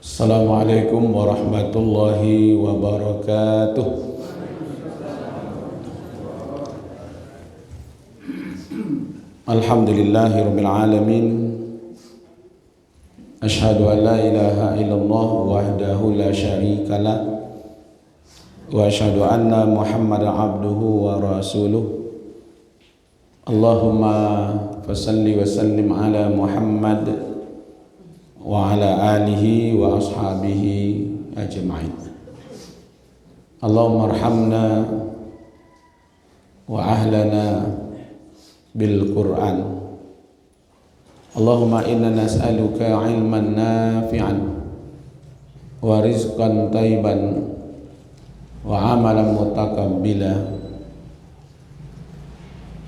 Assalamualaikum warahmatullahi wabarakatuh. Alhamdulillahirabbil alamin. Asyhadu an la ilaha illallah wahdahu la syarikalah wa asyhadu anna Muhammadan abduhu wa rasuluh. Allahumma fasalli wa sallim ala Muhammad wa ala alihi wa ashabihi ajma'in. Allahumma arhamna wa ahlana bil Qur'an. Allahumma inna nas'aluka ilman nafi'an wa rizqan tayyiban wa amalan mutaqabbila.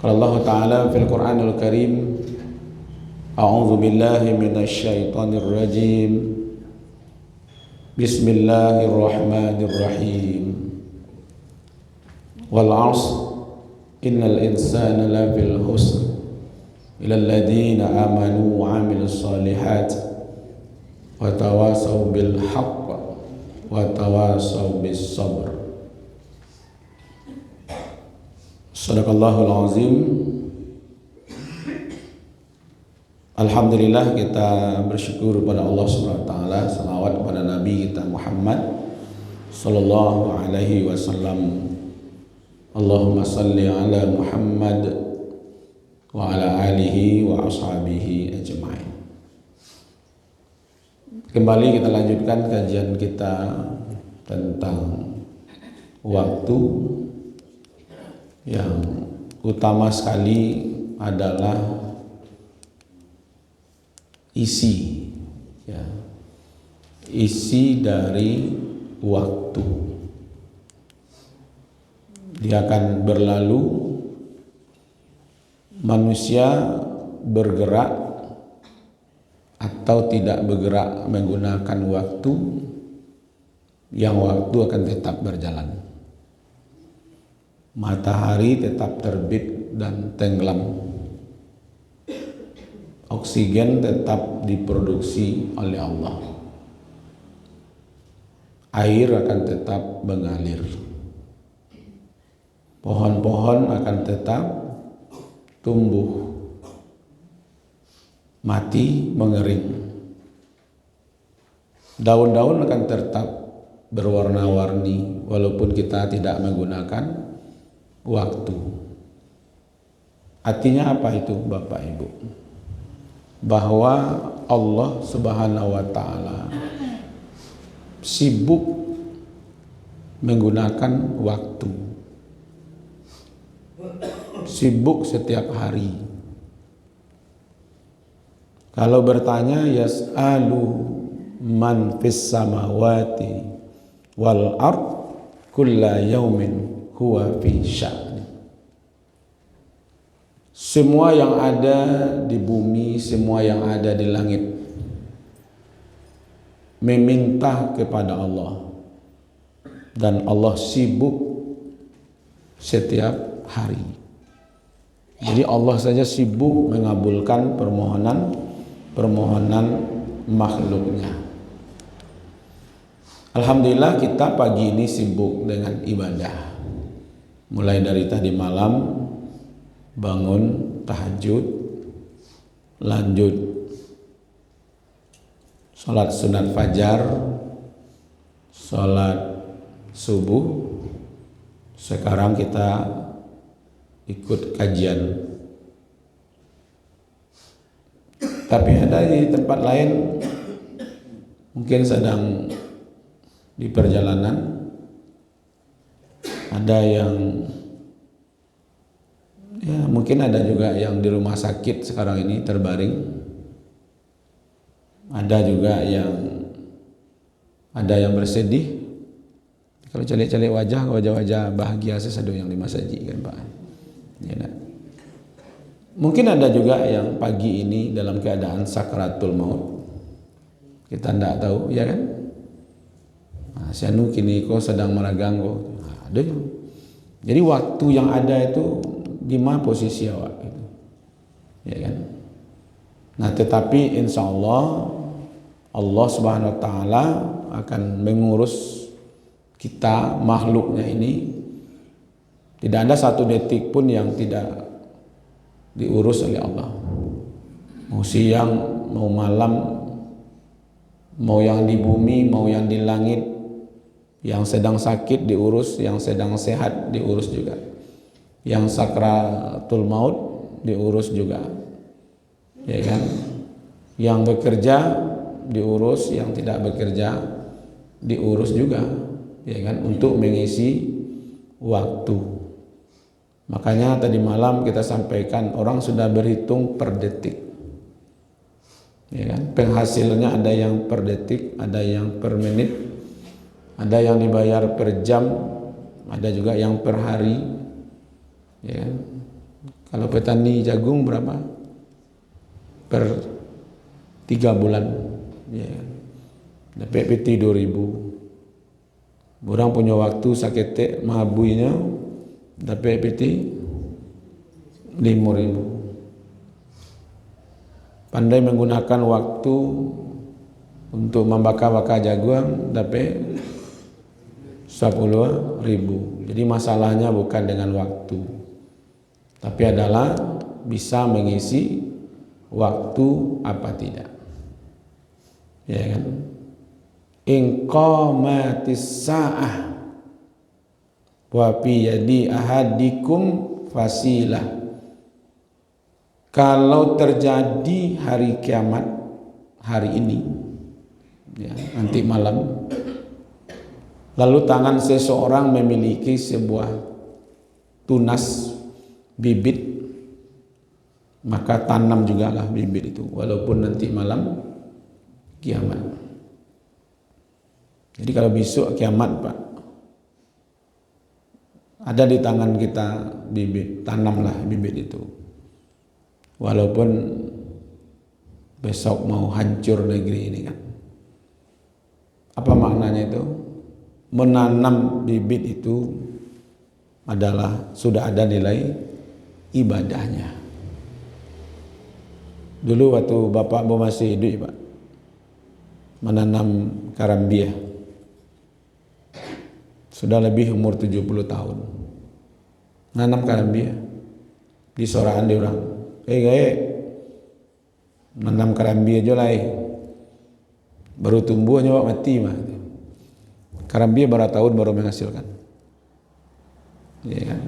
Qala Allah Ta'ala fil Qur'anil Karim, a'udzu billahi minasy syaithanir rajim. Bismillahirrahmanirrahim. Wal 'ashr innal insana lafil khusr illal ladzina amanu wa 'amilus shalihat wa tawasaw bil haqq wa tawasaw bis sabr. Shadaqallahul azim. Alhamdulillah, kita bersyukur kepada Allah Subhanahu wa taala, selawat kepada Nabi kita Muhammad sallallahu alaihi wasallam. Allahumma salli ala Muhammad wa ala alihi wa ashabihi ajma'in. Kembali kita lanjutkan kajian kita tentang waktu. Yang utama sekali adalah isi, ya, isi dari waktu. Dia akan berlalu, manusia bergerak atau tidak bergerak menggunakan waktu, yang waktu akan tetap berjalan. Matahari tetap terbit dan tenggelam. Oksigen tetap diproduksi oleh Allah. Air akan tetap mengalir. Pohon-pohon akan tetap tumbuh. Mati, mengering. Daun-daun akan tetap berwarna-warni walaupun kita tidak menggunakan waktu. Artinya apa itu, Bapak Ibu? Bahwa Allah Subhanahu wa taala sibuk menggunakan waktu. Sibuk setiap hari. Kalau bertanya, yas'alu man fis samawati wal ard kulla yaumin huwa fi sya'ni. Semua yang ada di bumi, semua yang ada di langit meminta kepada Allah, dan Allah sibuk setiap hari. Jadi Allah saja sibuk mengabulkan permohonan makhluknya. Alhamdulillah, kita pagi ini sibuk dengan ibadah. Mulai dari tadi malam bangun tahajud, lanjut sholat sunat fajar, sholat subuh. Sekarang kita ikut kajian. Tapi ada di tempat lain mungkin sedang di perjalanan. Ada yang mungkin ada juga yang di rumah sakit sekarang ini terbaring. Ada juga yang bersedih. Kalau calik-calik wajah-wajah bahagia sesuatu yang dimasaji kan Pak. Ya, nah. Mungkin ada juga yang pagi ini dalam keadaan sakratul maut. Kita tidak tahu, ya kan? Sianu kini kau sedang meragang kau. Ada. Jadi waktu yang ada itu di mana posisi awak itu, ya kan? Nah, tetapi insya Allah Allah Subhanahu wa taala akan mengurus kita makhluknya ini. Tidak ada satu detik pun yang tidak diurus oleh Allah. Mau siang, mau malam, mau yang di bumi, mau yang di langit, yang sedang sakit diurus, yang sedang sehat diurus juga, yang sakratul maut diurus juga, ya kan? Yang bekerja diurus, yang tidak bekerja diurus juga, ya kan? Untuk mengisi waktu. Makanya tadi malam kita sampaikan orang sudah berhitung per detik, ya kan? Penghasilannya ada yang per detik, ada yang per menit, ada yang dibayar per jam, ada juga yang per hari, ya kan? Kalau petani jagung berapa? Per 3 bulan, ya kan? Dapat PT 2.000. Orang punya waktu sakete mabuinya dapat PT 5.000. Pandai menggunakan waktu untuk membakar-bakar jagung dapat 10.000. Jadi masalahnya bukan dengan waktu, tapi adalah bisa mengisi waktu apa tidak, ya kan? In qamatis sa'ah wa fi yadi ahadikum fasilah. Kalau terjadi hari kiamat hari ini, ya, nanti malam, lalu tangan seseorang memiliki sebuah tunas bibit, maka tanam juga lah bibit itu walaupun nanti malam kiamat. Jadi kalau besok kiamat Pak, ada di tangan kita bibit, tanamlah bibit itu. Walaupun besok mau hancur negeri ini kan. Apa maknanya itu? Menanam bibit itu adalah sudah ada nilai ibadahnya. Dulu waktu bapak masih hidup Pak, menanam karambia. Sudah lebih umur 70 tahun. Menanam karambia di soraan di orang. Menanam karambia aja lah. Baru tumbuh nyawa mati mah. Karambia berapa tahun baru menghasilkan. Ya kan?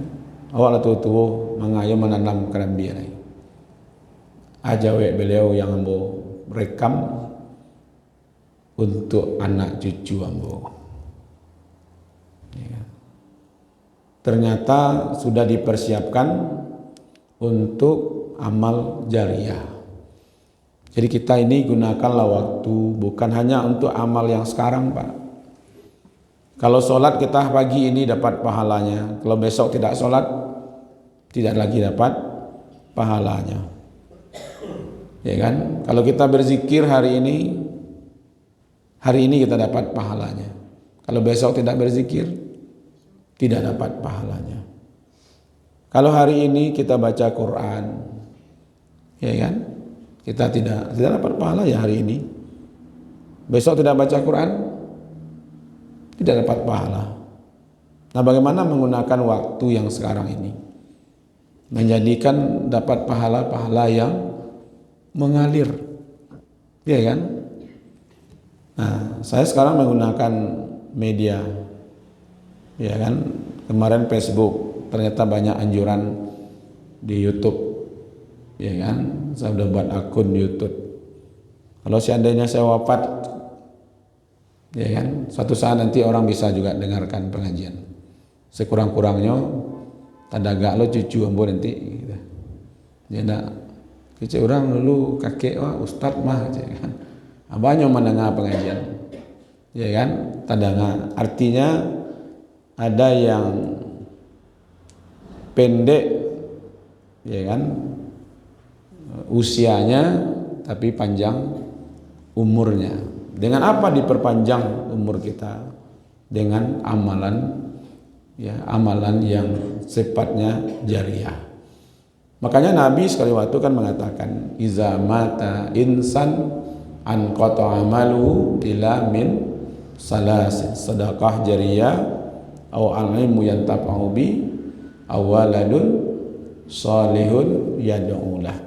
Awak tua mengayuh menanam karambia lagi. Ajawe beliau yang ambo rekam untuk anak cucu ambo. Ya. Ternyata sudah dipersiapkan untuk amal jariah. Jadi kita ini gunakanlah waktu bukan hanya untuk amal yang sekarang Pak. Kalau sholat kita pagi ini dapat pahalanya, kalau besok tidak sholat tidak lagi dapat pahalanya. Ya kan? Kalau kita berzikir hari ini kita dapat pahalanya. Kalau besok tidak berzikir tidak dapat pahalanya. Kalau hari ini kita baca Quran, ya kan? Kita tidak dapat pahala ya hari ini. Besok tidak baca Quran, tidak dapat pahala. Nah, bagaimana menggunakan waktu yang sekarang ini? Menjadikan dapat pahala-pahala yang mengalir, ya kan? Nah, saya sekarang menggunakan media, ya kan? Kemarin Facebook, ternyata banyak anjuran di YouTube, ya kan? Saya sudah buat akun YouTube. Kalau seandainya saya wafat, ya kan? Suatu saat nanti orang bisa juga dengarkan pengajian. Sekurang-kurangnya tadaga lo cucu ambo nanti. Gitu. Jadi kecil orang dulu kakek ustad mah, ya kan? Abahnya mendengar pengajian, ya kan? Tadaga artinya ada yang pendek, ya kan, usianya tapi panjang umurnya. Dengan apa diperpanjang umur kita? Dengan amalan, ya, amalan yang sifatnya jariah. Makanya Nabi sekali waktu kan mengatakan, iza mata insan an qata amaluhu ila min salasin, sedekah jariyah, au ilmu yantafa'u bi, aw waladun salihun yad'u lah.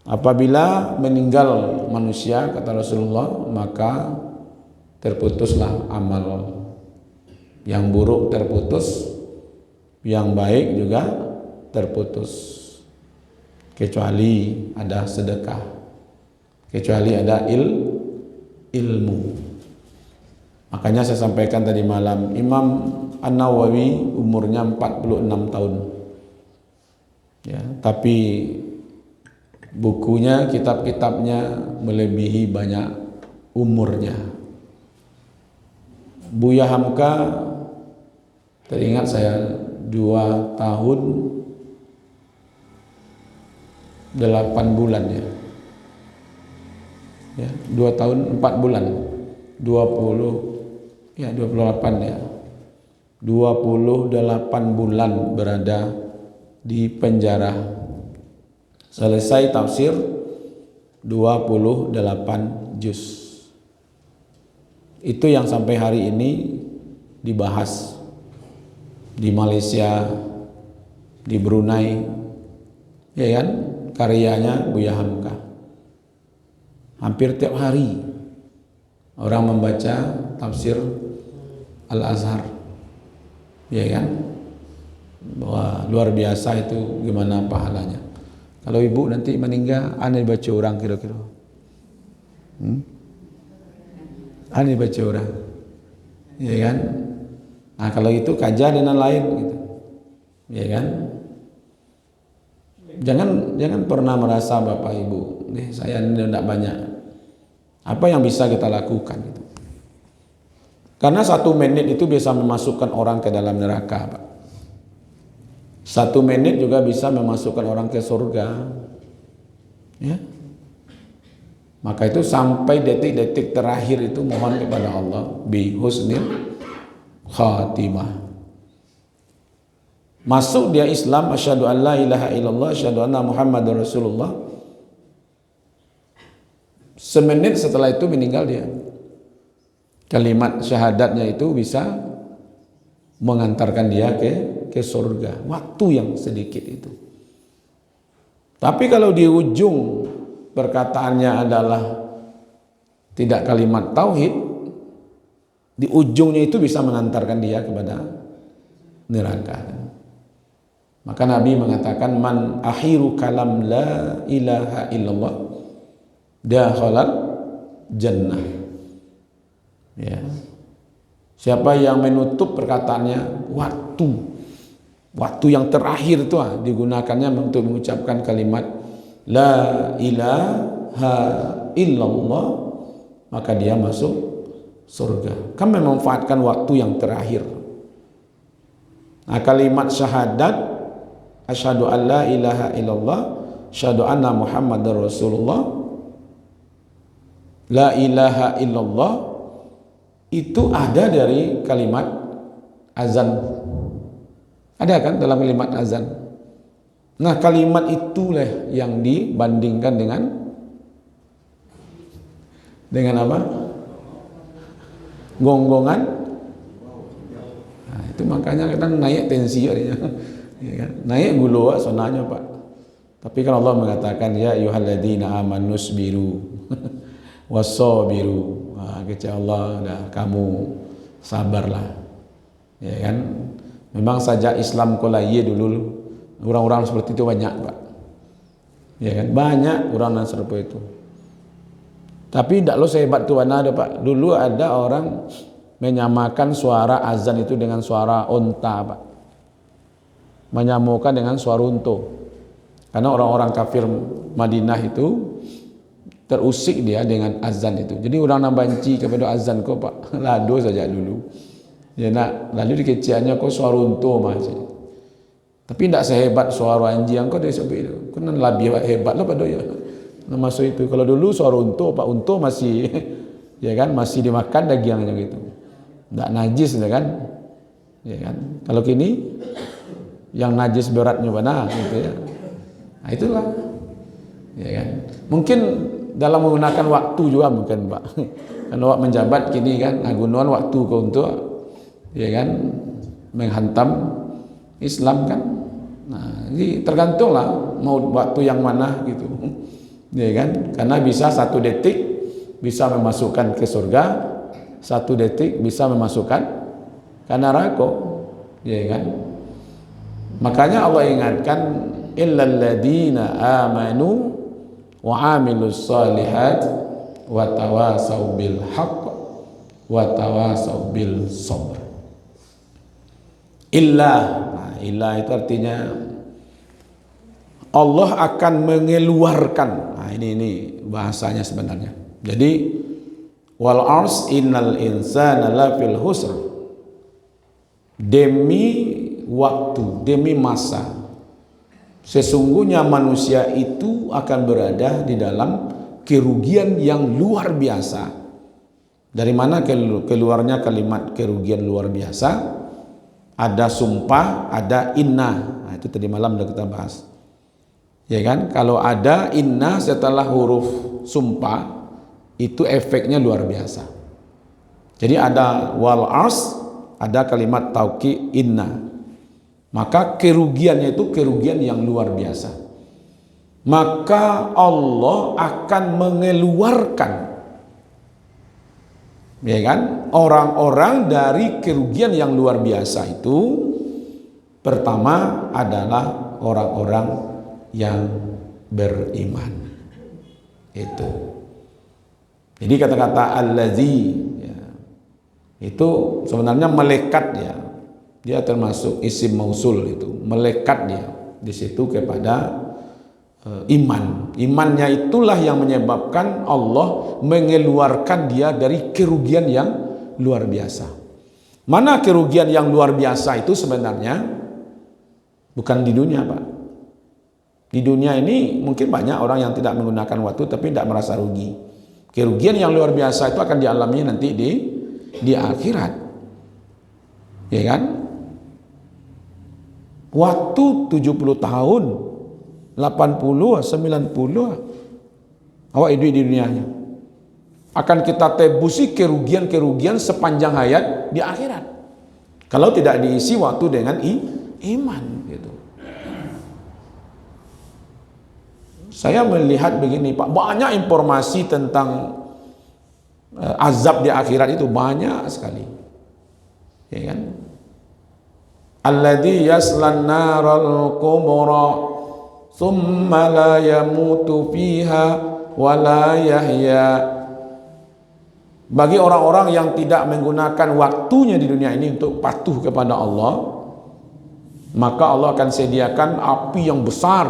Apabila meninggal manusia, kata Rasulullah, maka terputuslah amal. Yang buruk terputus, yang baik juga terputus. Kecuali ada sedekah, kecuali ada ilmu. Makanya saya sampaikan tadi malam, Imam An-Nawawi umurnya 46 tahun. Ya, tapi bukunya, kitab-kitabnya melebihi banyak umurnya. Buya Hamka, teringat saya 2 tahun 8 bulan ya 2 tahun 4 bulan 28 ya 28 bulan berada di penjara, selesai tafsir 28 juz. Itu yang sampai hari ini dibahas di Malaysia, di Brunei, ya kan, karyanya Buya Hamka. Hampir tiap hari orang membaca tafsir Al-Azhar, ya kan, bahwa luar biasa itu gimana pahalanya. Kalau ibu nanti meninggal, aneh baca orang kira-kira. Aneh baca orang, ya kan. Nah kalau itu kaja dengan lain, gitu, ya kan. Jangan pernah merasa bapak ibu, saya ini tidak banyak. Apa yang bisa kita lakukan gitu. Karena 1 menit itu bisa memasukkan orang ke dalam neraka, Pak. 1 menit juga bisa memasukkan orang ke surga. Ya. Maka itu sampai detik-detik terakhir itu mohon kepada Allah bi husnil khatimah. Masuk dia Islam, asyhadu an la ilaha illallah, asyhadu anna Muhammadar Rasulullah. Semenit setelah itu meninggal dia. Kalimat syahadatnya itu bisa mengantarkan dia ke surga. Waktu yang sedikit itu. Tapi kalau di ujung perkataannya adalah tidak kalimat tauhid, di ujungnya itu bisa mengantarkan dia kepada neraka. Maka Nabi mengatakan, man akhiru kalam la ilaha illallah dakhalal jannah. Ya. Siapa yang menutup perkataannya waktu yang terakhir itu digunakannya untuk mengucapkan kalimat la ilaha illallah, maka dia masuk surga. Kan memanfaatkan waktu yang terakhir. Nah, kalimat syahadat asyhadu an la ilaha illallah, asyhadu anna Muhammadar Rasulullah, la ilaha illallah, itu ada dari kalimat azan. Ada kan dalam kalimat azan. Nah, kalimat itulah yang dibandingkan dengan apa? Gonggongan. Nah, itu makanya kadang naik tensi ya kan? Naik gulu sonanya, Pak. Tapi kan Allah mengatakan ya ayyuhalladzina amanusbiru wasabiru. Kata Allah, dah kamu sabarlah, ya kan. Memang saja Islam kolaiye dulu orang-orang seperti itu banyak, Pak, ya kan, banyak orang yang seperti itu. Tapi tidak lo sehebat Tuhan ada, Pak. Dulu ada orang menyamakan suara azan itu dengan suara unta, Pak, menyamakan dengan suara unta, karena orang-orang kafir Madinah itu terusik dia dengan azan itu. Jadi orang nak banci kepada azan kau, Pak, lado saja dulu. Ya nak, lalu dikeciannya kau suara unta macam. Tapi tidak sehebat suara anjing kau dari sampai itu. Kau nan lebih hebat lah pada ya. Nah, masuk itu. Kalau dulu suara unta, Pak, unta masih ya kan, masih dimakan dagingnya gitu. Tak najis ya kan. Ya kan. Kalau kini yang najis beratnya mana gitu ya. Nah, itulah. Ya kan. Mungkin dalam menggunakan waktu juga mungkin Pak. Kalau awak menjabat kini kan gunakan waktu kau untuk ya kan menghantam Islam kan. Nah, jadi tergantunglah mau waktu yang mana gitu. Ya kan? Karena bisa 1 detik bisa memasukkan ke surga, 1 detik bisa memasukkan ke neraka. Ya kan? Makanya Allah ingatkan illal ladina amanu wa amilus solihat wa tawasau bil haqq wa tawasau bil sabr. Nah, illa itu artinya Allah akan mengeluarkan. Nah, ini bahasanya sebenarnya. Jadi wal ars innal insana lafil husr. Demi waktu, demi masa, sesungguhnya manusia itu akan berada di dalam kerugian yang luar biasa. Dari mana keluarnya kalimat kerugian luar biasa? Ada sumpah, ada inna. Nah, itu tadi malam sudah kita bahas. Ya kan? Kalau ada inna setelah huruf sumpah, itu efeknya luar biasa. Jadi ada wal ars, ada kalimat tauqi inna. Maka kerugiannya itu kerugian yang luar biasa. Maka Allah akan mengeluarkan, ya kan, orang-orang dari kerugian yang luar biasa itu. Pertama adalah orang-orang yang beriman. Itu. Jadi kata-kata allazi ya, itu sebenarnya melekat ya. Dia termasuk isim mausul itu, melekat dia di situ kepada iman. Imannya itulah yang menyebabkan Allah mengeluarkan dia dari kerugian yang luar biasa. Mana kerugian yang luar biasa itu sebenarnya? Bukan di dunia, Pak. Di dunia ini mungkin banyak orang yang tidak menggunakan waktu tapi tidak merasa rugi. Kerugian yang luar biasa itu akan dialami nanti di akhirat. Ya kan? Waktu 70 tahun, 80, 90, awak hidup di dunianya. Akan kita tebusi kerugian-kerugian sepanjang hayat di akhirat. Kalau tidak diisi waktu dengan iman gitu. Saya melihat begini Pak, banyak informasi tentang azab di akhirat itu banyak sekali. Ya kan? Alladzi yaslan naral kubra thumma la yamutu fiha wa la yahya. Bagi orang-orang yang tidak menggunakan waktunya di dunia ini untuk patuh kepada Allah, maka Allah akan sediakan api yang besar.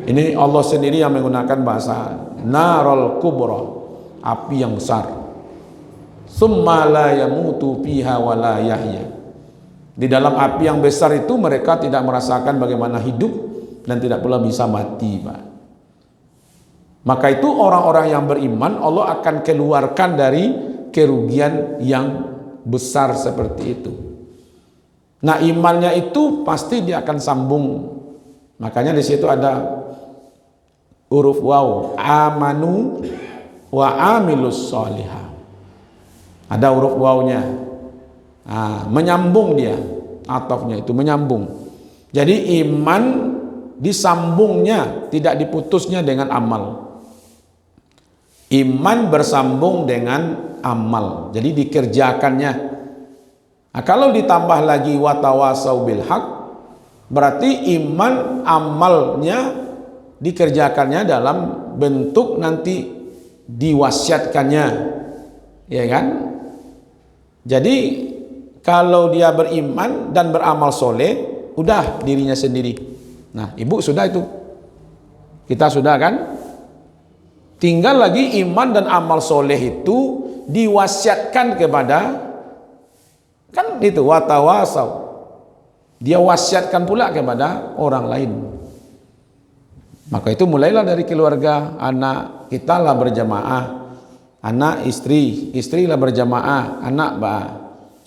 Ini Allah sendiri yang menggunakan bahasa naral kubra, api yang besar. Thumma la yamutu fiha wa la yahya. Di dalam api yang besar itu mereka tidak merasakan bagaimana hidup dan tidak pula bisa mati, Pak. Maka itu orang-orang yang beriman Allah akan keluarkan dari kerugian yang besar seperti itu. Nah, imannya itu pasti dia akan sambung. Makanya di situ ada huruf waw, amanu wa amilus solihah. Ada huruf wawnya. Menyambung dia, atofnya itu menyambung. Jadi iman disambungnya, tidak diputusnya dengan amal. Iman bersambung dengan amal, jadi dikerjakannya. Nah, kalau ditambah lagi watawasau bil haq, berarti iman amalnya dikerjakannya dalam bentuk nanti diwasiatkannya, ya kan? Jadi kalau dia beriman dan beramal soleh, udah dirinya sendiri. Nah, ibu sudah itu. Kita sudah kan? Tinggal lagi iman dan amal soleh itu diwasiatkan kepada, kan itu, watawasau. Dia wasiatkan pula kepada orang lain. Maka itu mulailah dari keluarga, anak kita lah berjamaah. Anak istri, istri lah berjamaah, anak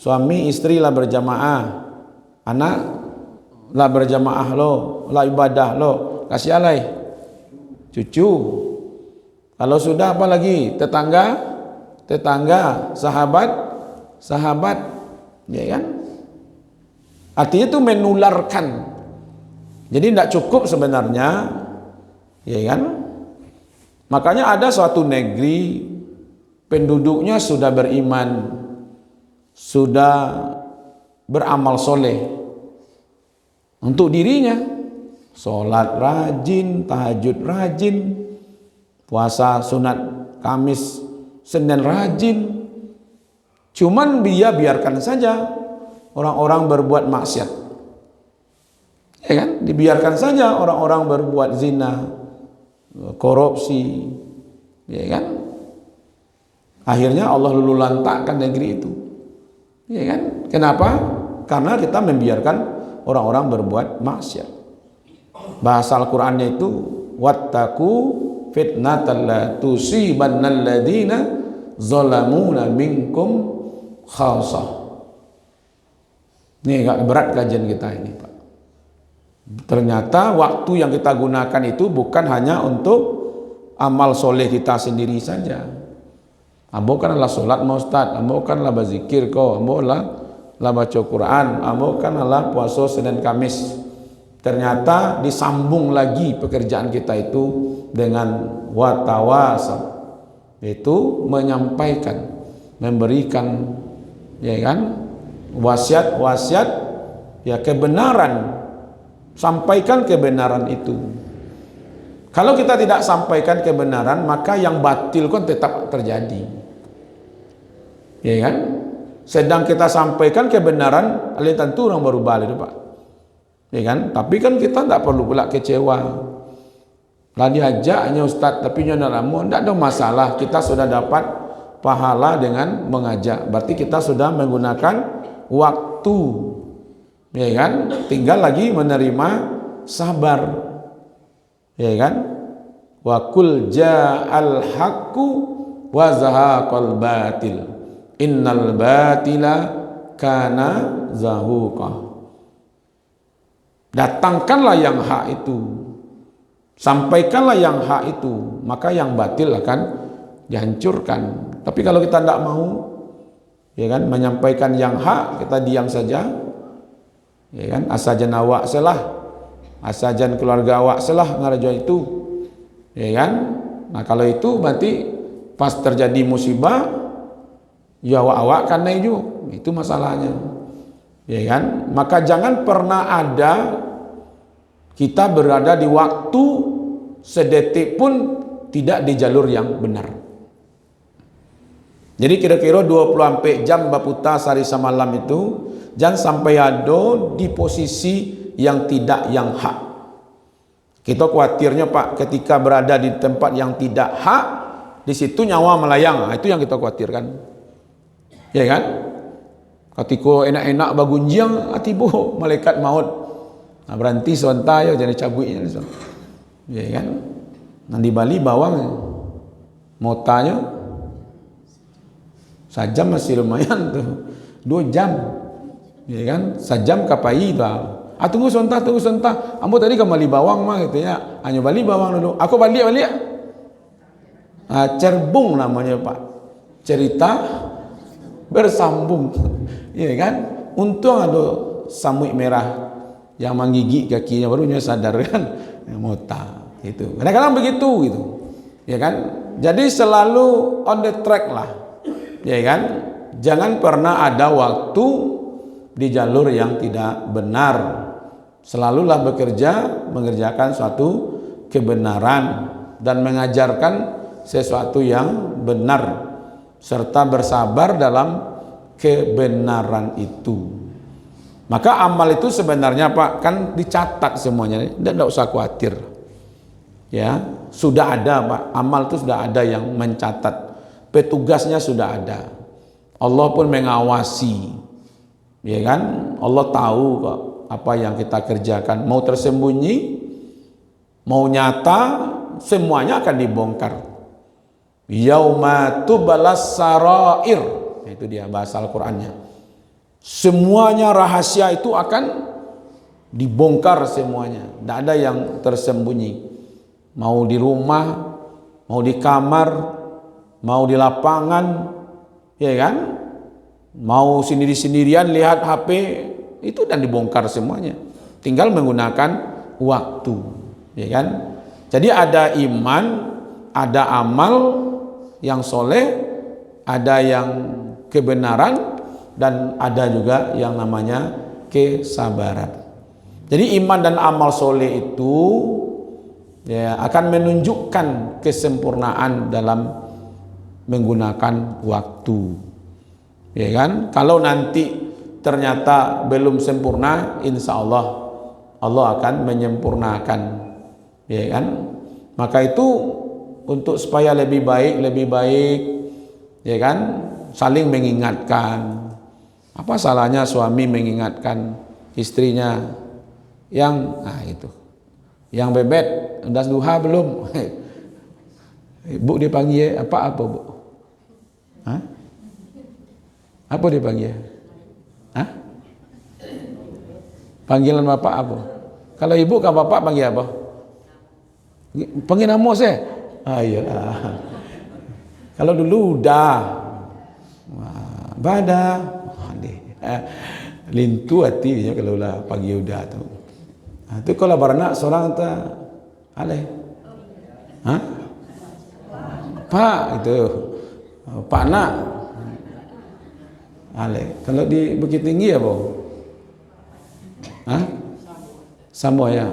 suami istri lah berjamaah, anak lah berjamaah lo, lah ibadah lo, kasih alai, cucu Kalau sudah apa lagi? Tetangga, sahabat, ya kan? Artinya itu menularkan. Jadi tidak cukup sebenarnya, ya kan? Makanya ada suatu negeri penduduknya sudah beriman, sudah beramal soleh untuk dirinya, sholat rajin, tahajud rajin, puasa sunat Kamis Senin rajin. Cuman dia biarkan saja orang-orang berbuat maksiat, ya kan? Dibiarkan saja orang-orang berbuat zina, korupsi, ya kan? Akhirnya Allah luluh lantakkan negeri itu, ya kan? Kenapa? Karena kita membiarkan orang-orang berbuat maksiat. Bahasa Al-Qur'annya itu wattaqu fitnatan la tusibannal ladzina zalamuna minkum khassah. Ini agak berat kajian kita ini, Pak. Ternyata waktu yang kita gunakan itu bukan hanya untuk amal soleh kita sendiri saja. Ambokanlah solat mau Ustaz, ambokanlah berzikir kau, ambokanlah baca Quran, ambokanlah puasa Senin Kamis. Ternyata disambung lagi pekerjaan kita itu dengan watawasal, itu menyampaikan, memberikan, ya kan, wasiat, ya kebenaran. Sampaikan kebenaran itu. Kalau kita tidak sampaikan kebenaran, maka yang batil kan tetap terjadi, ya kan? Sedang kita sampaikan kebenaran, tentu orang baru balik, Pak, ya kan? Tapi kan kita tidak perlu pula kecewa. Lah diajaknya Ustaz, tapi nyonya lamu, tidak ada masalah. Kita sudah dapat pahala dengan mengajak. Berarti kita sudah menggunakan waktu, ya kan? Tinggal lagi menerima sabar, ya kan? Wa kul ja'al haqqu wa zahaqal batil innal batila kana zahuqa. Datangkanlah yang hak itu, sampaikanlah yang hak itu, maka yang batil akan dihancurkan. Tapi kalau kita tidak mau, ya kan, menyampaikan yang hak, kita diam saja, ya kan, asajan awak selah, asajan keluarga awak selah ngarajo itu, ya kan. Nah kalau itu berarti pas terjadi musibah, ya awak kan juga, itu masalahnya, ya kan. Maka jangan pernah ada kita berada di waktu sedetik pun tidak di jalur yang benar. Jadi kira-kira 20 jam baputa sehari semalam itu jangan sampai ada di posisi yang tidak yang hak. Kita khawatirnya Pak, ketika berada di tempat yang tidak hak, di situ nyawa melayang. Nah, itu yang kita khawatirkan, ya kan? Ketika enak-enak bagunjiang, tiba malaikat maut. Nah, berhenti sebentar ya, jadi cabutnya, ya kan? Nanti Bali bawang, motanya sajam masih lumayan tuh, 2 jam, ya kan? Sajam kapai dah. Tunggu sebentar. Ambo tadi kembali bawang mah gitu ya. Hanya balik bawang dulu. Aku balik. Cerbung namanya Pak. Cerita bersambung, ya kan? Untung ada samui merah yang menggigit kakinya, barunya sadar kan, mota itu. Kadang-kadang begitu gitu, ya kan? Jadi selalu on the track lah, ya kan? Jangan pernah ada waktu di jalur yang tidak benar. Selalulah bekerja mengerjakan suatu kebenaran dan mengajarkan sesuatu yang benar serta bersabar dalam kebenaran itu. Maka amal itu sebenarnya Pak kan dicatat semuanya, tidak usah khawatir. Ya, sudah ada Pak, amal itu sudah ada yang mencatat. Petugasnya sudah ada. Allah pun mengawasi. Ya kan? Allah tahu kok apa yang kita kerjakan, mau tersembunyi, mau nyata, semuanya akan dibongkar. Yauma tubalas sarair, itu dia bahasa Al-Qur'annya. Semuanya rahasia itu akan dibongkar semuanya, tidak ada yang tersembunyi. Mau di rumah, mau di kamar, mau di lapangan, ya kan? Mau sendiri-sendirian lihat HP, itu dan dibongkar semuanya. Tinggal menggunakan waktu, ya kan? Jadi ada iman, ada amal yang soleh, ada yang kebenaran, dan ada juga yang namanya kesabaran. Jadi iman dan amal soleh itu ya akan menunjukkan kesempurnaan dalam menggunakan waktu, ya kan? Kalau nanti ternyata belum sempurna, insya Allah Allah akan menyempurnakan, ya kan? Maka itu untuk supaya lebih baik, ya kan? Saling mengingatkan. Apa salahnya suami mengingatkan istrinya yang itu, yang bebet udah duha belum? Bu dipanggil apa Bu? Hah? Apa dipanggil? Hah? Panggilan bapak apa? Kalau ibu ke bapak panggil apa? Panggil nama saya. Iya. Kalau dulu udah badah, lintu hatinya kalau lah panggil udah tu. Itu kalau beranak seorang tu, aleh, hah? Pak itu, Pak nak, aleh. Kalau di Bukit Tinggi apa? Hah? Sama ya.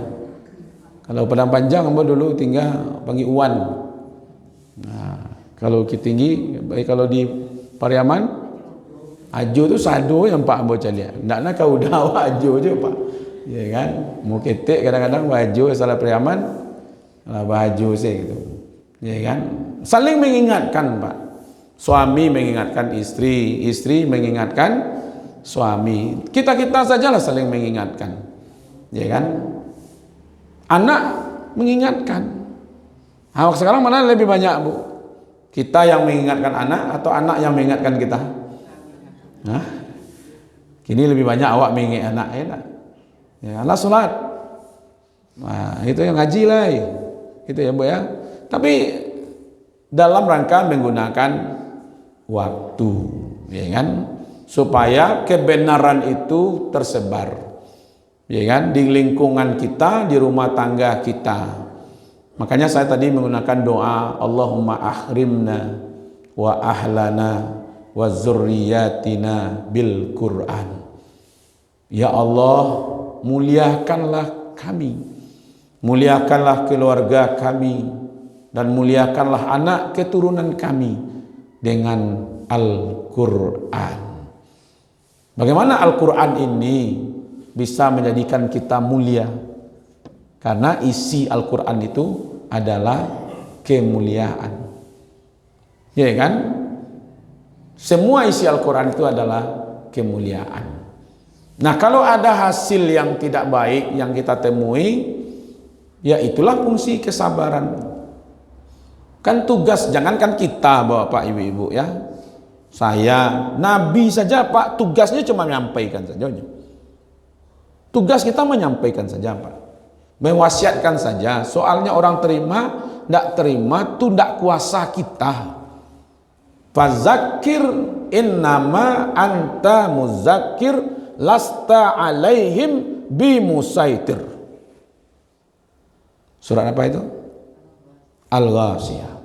Kalau Padang Panjang apa dulu tinggal panggil Uwan. Nah, kalau Bukit Tinggi, kalau di Pariaman, Ajo tu sado yang Pak ambo calian. Ndak nak kau dah Ajo je Pak. Ya kan? Mau ketek kadang-kadang Ajo salah Pariaman, salah Ajo saya gitu. Ya kan? Saling mengingatkan Pak. Suami mengingatkan istri, istri mengingatkan suami. Kita-kita sajalah saling mengingatkan. Ya kan? Anak mengingatkan. Sekarang mana lebih banyak Bu? Kita yang mengingatkan anak atau anak yang mengingatkan kita? Nah, kini lebih banyak awak mengingat anak, ya tak? Ya, anak sholat. Nah, itu yang ngaji lah. Itu ya Bu ya. Tapi dalam rangka menggunakan waktu, ya kan? Supaya kebenaran itu tersebar, ya kan? Di lingkungan kita, di rumah tangga kita. Makanya saya tadi menggunakan doa Allahumma ahrimna wa ahlana wa zurriyatina bil Quran. Ya Allah, muliakanlah kami, muliakanlah keluarga kami, dan muliakanlah anak keturunan kami dengan Al-Quran. Bagaimana Al-Quran ini bisa menjadikan kita mulia? Karena isi Al-Quran itu adalah kemuliaan, ya kan? Semua isi Al-Quran itu adalah kemuliaan. Nah, kalau ada hasil yang tidak baik yang kita temui, ya itulah fungsi kesabaran. Kan tugas, jangankan kita Bapak Ibu-ibu ya, saya, Nabi saja Pak, tugasnya cuma menyampaikan saja. Tugas kita menyampaikan saja Pak, mewasiatkan saja. Soalnya orang terima, tidak terima itu tidak kuasa kita. Fazakir innama anta muzakir lasta alaihim bimusaitir. Surat apa itu? Al-Ghasiyah.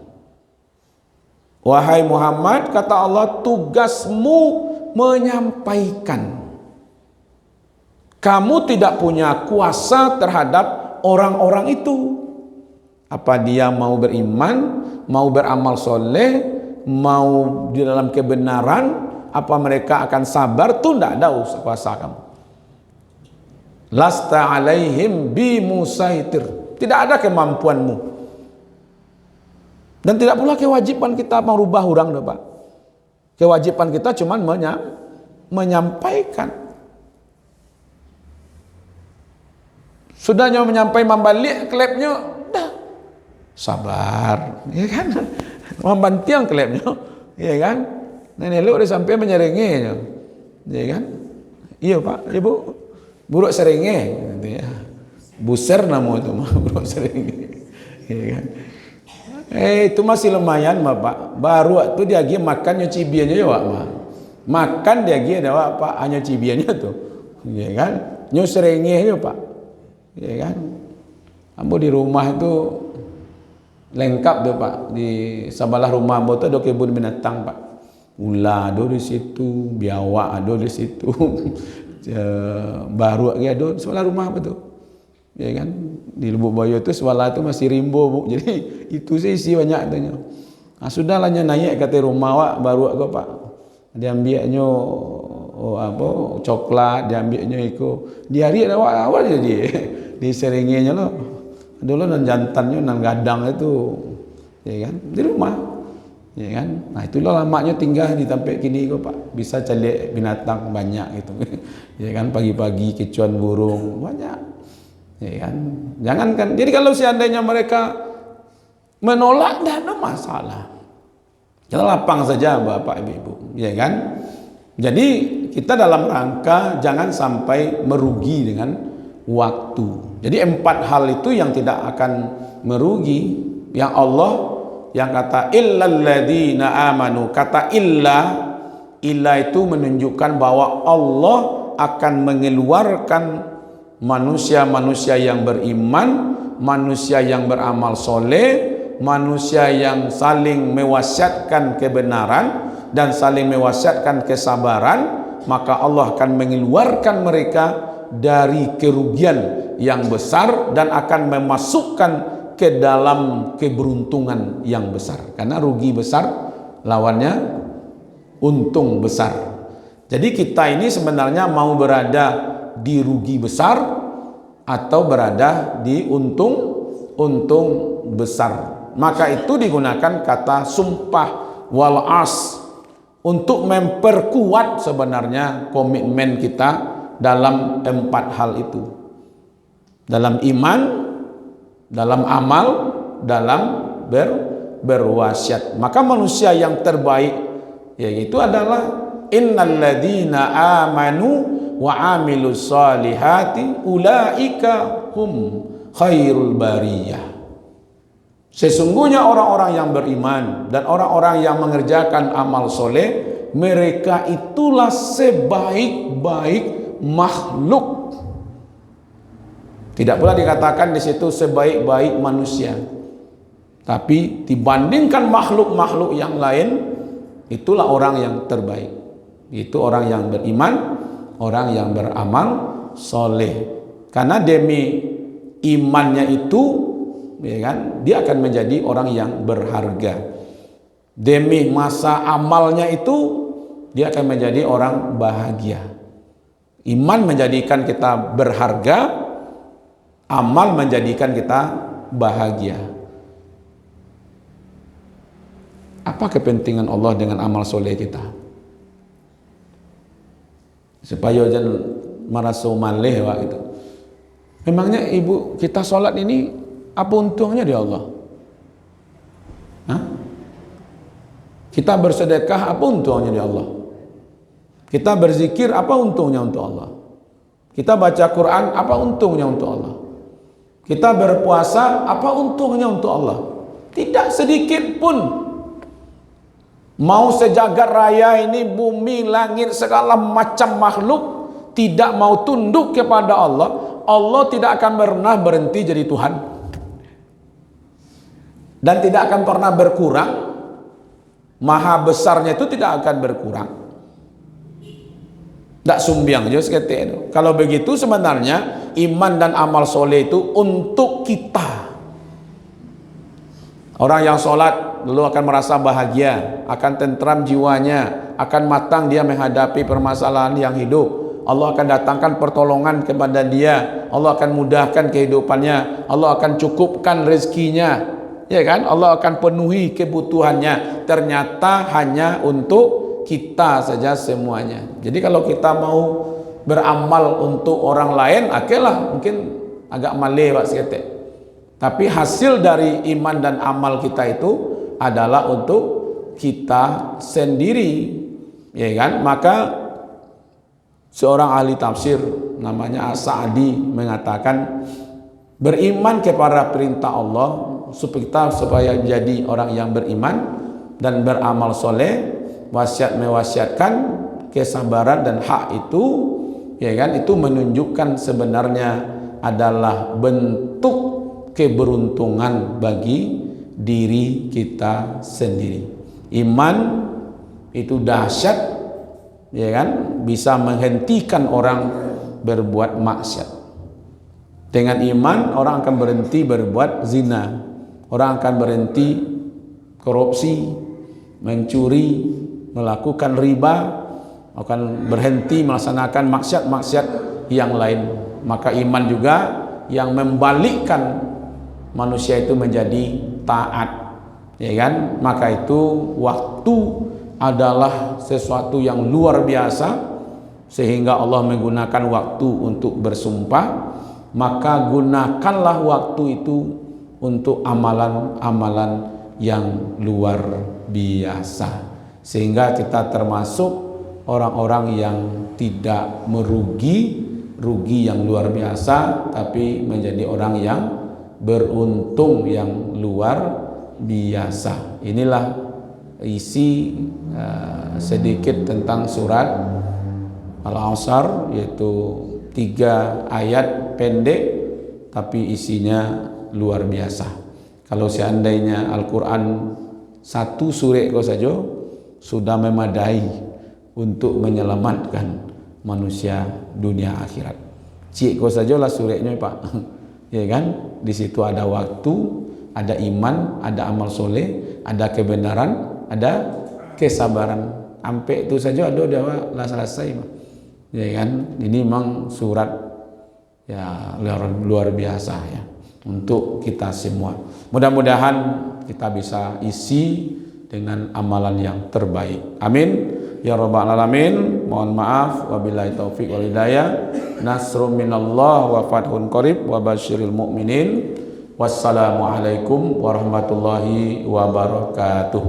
Wahai Muhammad, kata Allah, tugasmu menyampaikan. Kamu tidak punya kuasa terhadap orang-orang itu. Apa dia mau beriman, mau beramal soleh, mau di dalam kebenaran, apa mereka akan sabar, itu tidak ada kuasa kamu. Lasta alaihim bimusaitir. Tidak ada kemampuanmu. Dan tidak pula kewajiban kita merubah orang, Pak. Kewajiban kita cuma menyampaikan. Sudahnya menyampaikan membalik klepnya, dah sabar, ya kan? Membantiang klepnya, ya kan? Nenek lu udah sampai menyeringinya, ya kan? Iya Pak, Ibu, buruk seringe, ya. Buser nama itu mah buruk seringe, ya kan? Itu masih lumayan Bapak. Baru waktu dia lagi makan nyuci biannya ya Pak mah. Makan dia lagi ada Pak hanya cibiannya tuh. Ya kan? Nyusrengnya Pak. Ya kan? Ambo di rumah itu lengkap tuh Pak. Di sebelah rumah ambo tuh ada kebun binatang Pak. Ular ada di situ, biawak ada di situ. Baru lagi ada sebelah rumah apa tuh? Ya kan, di Lubuk Bayo itu sebelah itu masih rimbo Bu. Jadi itu sih isi banyak tanya. Nah, sudahlah naik kata rumah wak baru aku Pak. Dia ambilnya coklat, dia ambilnya itu. Di hari awal jadi di seringnya lo. Dulu nan jantannya nan gadang itu, ya kan, di rumah. Ya kan. Nah, itulah lamanya tinggal di tempat kini kok Pak. Bisa cari binatang banyak gitu. Ya kan, pagi-pagi kecuan burung banyak. Ya kan? Jangankan. Jadi kalau seandainya mereka menolak, tidak ada masalah. Kita lapang saja Bapak Ibu, ya kan? Jadi kita dalam rangka jangan sampai merugi dengan waktu. Jadi 4 hal itu yang tidak akan merugi. Yang Allah yang kata illal ladzina amanu, kata illa itu menunjukkan bahwa Allah akan mengeluarkan manusia-manusia yang beriman, manusia yang beramal soleh, manusia yang saling mewasiatkan kebenaran dan saling mewasiatkan kesabaran, maka Allah akan mengeluarkan mereka dari kerugian yang besar dan akan memasukkan ke dalam keberuntungan yang besar. Karena rugi besar lawannya untung besar. Jadi kita ini sebenarnya mau berada di rugi besar atau berada di untung besar. Maka itu digunakan kata sumpah wal as untuk memperkuat sebenarnya komitmen kita dalam 4 hal itu. Dalam iman, dalam amal, dalam berwasiat. Maka manusia yang terbaik yaitu adalah innalladzina amanu wa amilus salihati ulaika hum khairul bariyah. Sesungguhnya orang-orang yang beriman dan orang-orang yang mengerjakan amal soleh, mereka itulah sebaik-baik makhluk. Tidak pula dikatakan di situ sebaik-baik manusia, tapi dibandingkan makhluk-makhluk yang lain, itulah orang yang terbaik. Itu orang yang beriman, orang yang beramal soleh. Karena demi imannya itu, ya kan, dia akan menjadi orang yang berharga. Demi masa amalnya itu, dia akan menjadi orang bahagia. Iman menjadikan kita berharga, amal menjadikan kita bahagia. Apa kepentingan Allah dengan amal soleh kita? Supaya jangan merasa malih wak itu. Memangnya ibu kita sholat ini apa untungnya di Allah? Hah? Kita bersedekah apa untungnya di Allah? Kita berzikir apa untungnya untuk Allah? Kita baca Quran apa untungnya untuk Allah? Kita berpuasa apa untungnya untuk Allah? Tidak sedikit pun. Mau sejagat raya ini, bumi, langit, segala macam makhluk tidak mau tunduk kepada Allah, Allah tidak akan pernah berhenti jadi Tuhan dan tidak akan pernah berkurang. Maha besarnya itu tidak akan berkurang. Tak sumbiang juga sekete itu. Kalau begitu sebenarnya iman dan amal soleh itu untuk kita. Orang yang sholat lalu akan merasa bahagia, akan tentram jiwanya, akan matang dia menghadapi permasalahan yang hidup. Allah akan datangkan pertolongan kepada dia, Allah akan mudahkan kehidupannya, Allah akan cukupkan rezekinya, ya kan? Allah akan penuhi kebutuhannya. Ternyata hanya untuk kita saja semuanya. Jadi kalau kita mau beramal untuk orang lain, akhirlah mungkin agak malih Pak seketek. Tapi hasil dari iman dan amal kita itu adalah untuk kita sendiri, ya kan? Maka seorang ahli tafsir namanya As-Sa'di mengatakan beriman kepada perintah Allah supaya jadi orang yang beriman dan beramal soleh. Wasiat mewasiatkan kesabaran dan hak itu, ya kan, itu menunjukkan sebenarnya adalah bentuk keberuntungan bagi diri kita sendiri. Iman itu dahsyat, ya kan, bisa menghentikan orang berbuat maksiat. Dengan iman orang akan berhenti berbuat zina, orang akan berhenti korupsi, mencuri, melakukan riba, akan berhenti melaksanakan maksiat-maksiat yang lain. Maka iman juga yang membalikkan manusia itu menjadi taat, ya kan? Maka itu waktu adalah sesuatu yang luar biasa, sehingga Allah menggunakan waktu untuk bersumpah. Maka gunakanlah waktu itu untuk amalan-amalan yang luar biasa, sehingga kita termasuk orang-orang yang tidak merugi yang luar biasa, tapi menjadi orang yang beruntung yang luar biasa. Inilah isi sedikit tentang surat Al-Asr, yaitu 3 ayat pendek tapi isinya luar biasa. Kalau seandainya Al-Quran 1 surat kau saja sudah memadai untuk menyelamatkan manusia dunia akhirat. Cik kau sajalah suratnya Pak. Ya kan? Di situ ada waktu, ada iman, ada amal soleh, ada kebenaran, ada kesabaran. Sampai itu saja ada udah selesai. Ya kan? Ini memang surat ya luar biasa ya untuk kita semua. Mudah-mudahan kita bisa isi dengan amalan yang terbaik. Amin ya rabbal alamin. Mohon maaf, wabillahi taufik wal hidayah. Nasrun minallah wa fathun qarib wa basyiril mu'minin. Wassalamualaikum warahmatullahi wabarakatuh.